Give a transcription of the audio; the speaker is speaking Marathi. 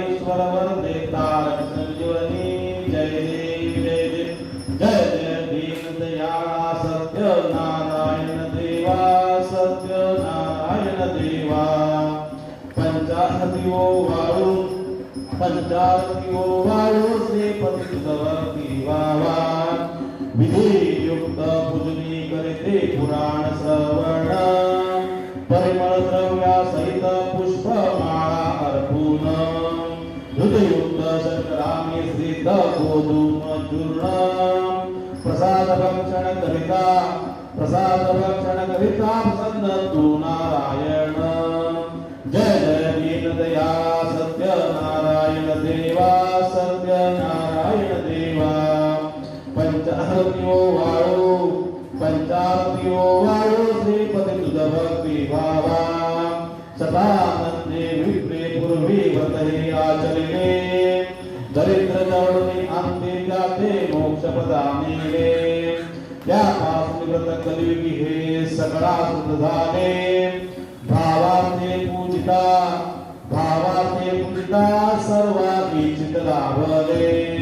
ईश्वर वरदे तारक संजीवनी जय देव जय देव जय जय दीन दयाळा सत्य नारायण देवा सत्य नारायण देवा पंचाहती वाळू पंचाहती वाळू श्रीपती तुझवती वावा विधी युक्त पूजनी करते पुराण श्रवण परिमळ द्रव्या सहित पुष्पमाळा अर्पून हृदयुक्त शर्करामी श्रीत गोधूम चूर्ण प्रसाद भक्षण करिता प्रसन्न तू नारायण जय जय दीन दया सत्य नारायण देवा सत्य नारायण देवा पंचाहत्यो वाळू श्रीपती तुझ भक्ती भावा सदानंदे विप्रे पूर्वी व्रतहि आचरिले दरिद्र जवळून अंती जाते मोक्ष पदामिले त्यापासून व्रत कलियुगी हे सकळा सुख झाले भावाने पूजिता सर्वांची लाभले।